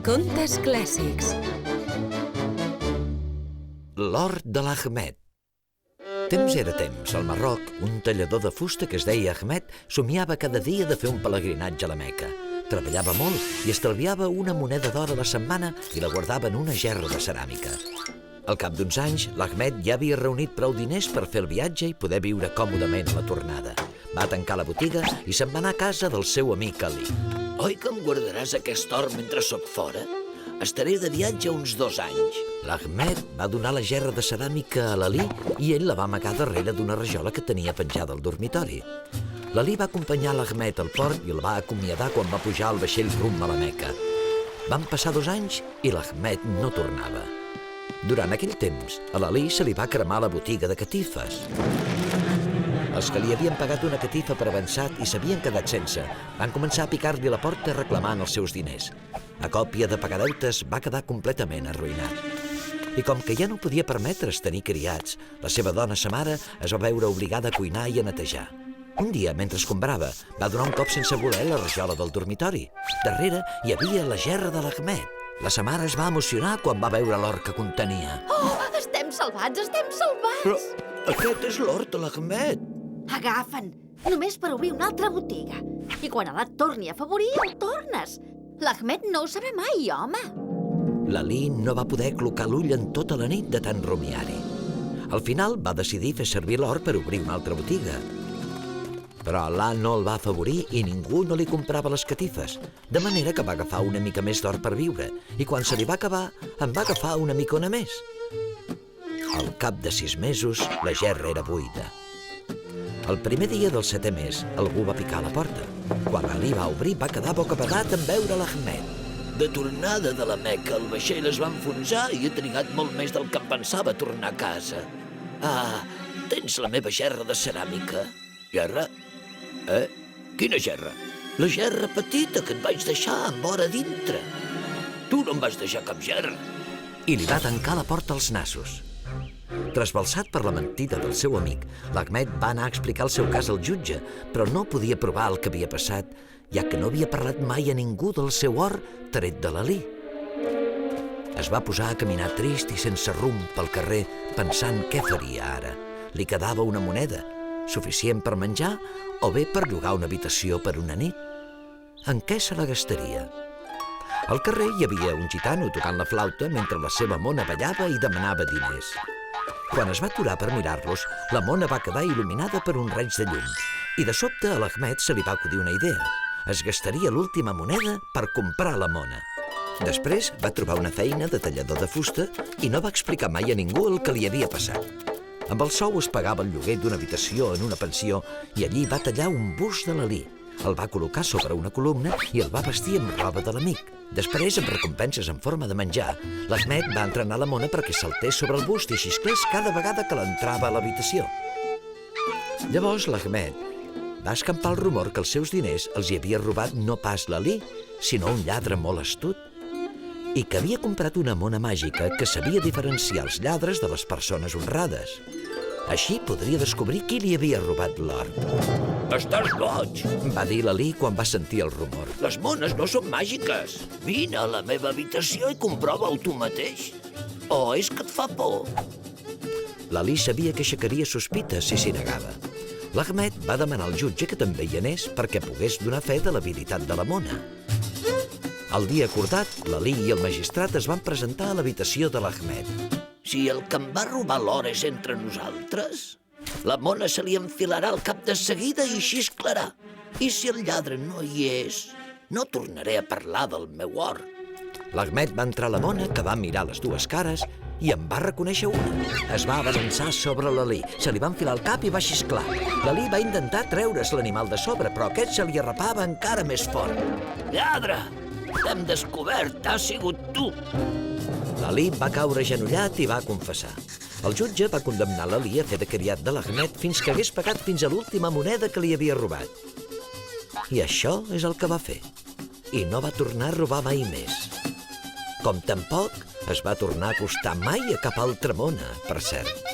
Contes clàssics. L'hort de l'Ahmed. Temps era temps. Al Marroc, un tallador de fusta que es deia Ahmed somiava cada dia de fer un pelegrinatge a la Meca. Treballava molt i estalviava una moneda d'or a la setmana i la guardava en una gerra de ceràmica. Al cap d'uns anys, l'Ahmed ja havia reunit prou diners per fer el viatge i poder viure còmodament a la tornada. Va tancar la botiga i se'n va anar a casa del seu amic Ali. Oi que em guardaràs aquest or mentre sóc fora? Estaré de viatge uns 2 anys. L'Ahmed va donar la gerra de ceràmica a l'Ali i ell la va amagar darrere d'una rajola que tenia penjada al dormitori. L'Ali va acompanyar l'Ahmed al port i el va acomiadar quan va pujar al vaixell rumb a la Meca. Van passar 2 anys i l'Ahmed no tornava. Durant aquell temps, a l'Ali se li va cremar la botiga de catifes. Els que li havien pagat una catifa per avançat i s'havien quedat sense van començar a picar-li a la porta reclamant els seus diners. A còpia de pagar deutes, va quedar completament arruïnat. I com que ja no podia permetre's tenir criats, la seva dona, sa mare, es va veure obligada a cuinar i a netejar. Un dia, mentre escombrava, va donar un cop sense voler la rajola del dormitori. Darrere hi havia la gerra de l'Ahmed. La sa mare es va emocionar quan va veure l'or que contenia. Oh, estem salvats, estem salvats! Però aquest és l'hort de l'Ahmed. Agafa'n, només per obrir una altra botiga. I quan et torni a afavorir, el tornes. L'Ahmed no ho sabrà mai, home. L'Ali no va poder clocar l'ull en tota la nit de tant rumiar-hi. Al final va decidir fer servir l'or per obrir una altra botiga. Però Allah no el va afavorir i ningú no li comprava les catifes, de manera que va agafar una mica més d'or per viure, i quan se li va acabar, en va agafar una micona més. Al cap de 6 mesos, la gerra era buida. El primer dia del 7è mes, algú va picar a la porta. Quan l'Ali va obrir, va quedar bocabadat en veure l'Ahmed. De tornada de la Meca, el vaixell es va enfonsar i he trigat molt més del que em pensava a tornar a casa. Ah, tens la meva gerra de ceràmica. Gerra? Quina gerra? La gerra petita que et vaig deixar amb or a dintre. Tu no em vas deixar cap gerra. I li va tancar la porta als nassos. Trasbalsat per la mentida del seu amic, l'Ahmed va anar a explicar el seu cas al jutge, però no podia provar el que havia passat, ja que no havia parlat mai a ningú del seu or tret de l'Ali. Es va posar a caminar trist i sense rumb pel carrer, pensant què faria ara. Li quedava una moneda, suficient per menjar o bé per llogar una habitació per una nit. En què se la gastaria? Al carrer hi havia un gitano tocant la flauta mentre la seva mona ballava i demanava diners. Quan es va aturar per mirar-los, la mona va quedar il·luminada per un raig de llum. I de sobte a l'Ahmed se li va acudir una idea. Es gastaria l'última moneda per comprar la mona. Després va trobar una feina de tallador de fusta i no va explicar mai a ningú el que li havia passat. Amb el sou es pagava el lloguer d'una habitació en una pensió i allí va tallar un bust de l'Ali. El va col·locar sobre una columna i el va vestir amb roba de l'amic. Després, amb recompenses en forma de menjar, l'Ahmed va entrenar la mona perquè saltés sobre el bust i xisclés cada vegada que l'entrava a l'habitació. Llavors l'Ahmed va escampar el rumor que els seus diners els hi havia robat no pas l'Ali, sinó un lladre molt astut, i que havia comprat una mona màgica que sabia diferenciar els lladres de les persones honrades. Així podria descobrir qui li havia robat l'or. Estàs boig! Va dir l'Ali quan va sentir el rumor. Les mones no són màgiques. Vine a la meva habitació i comprova-ho tu mateix. O és que et fa por? L'Ali sabia que aixecaria sospites si s'hi negava. L'Ahmed va demanar al jutge que també hi anés perquè pogués donar fe de l'habilitat de la mona. El dia acordat, l'Ali i el magistrat es van presentar a l'habitació de l'Ahmed. Si el que em va robar l'or és entre nosaltres, la mona se li enfilarà al cap de seguida i xisclarà. I si el lladre no hi és, no tornaré a parlar del meu or. L'Ahmed va entrar a la mona, que va mirar les dues cares, i en va reconèixer una. Es va abalançar sobre l'Ali, se li va enfilar al cap i va xisclar. L'Ali va intentar treure's l'animal de sobre, però aquest se li arrapava encara més fort. Lladre! T'hem descobert, ha sigut tu! L'Ali va caure agenollat i va confessar. El jutge va condemnar l'Ali a fer de criat de l'Ahmed fins que hagués pagat fins a l'última moneda que li havia robat. I això és el que va fer. I no va tornar a robar mai més. Com tampoc es va tornar a acostar mai a cap altra mona, per cert.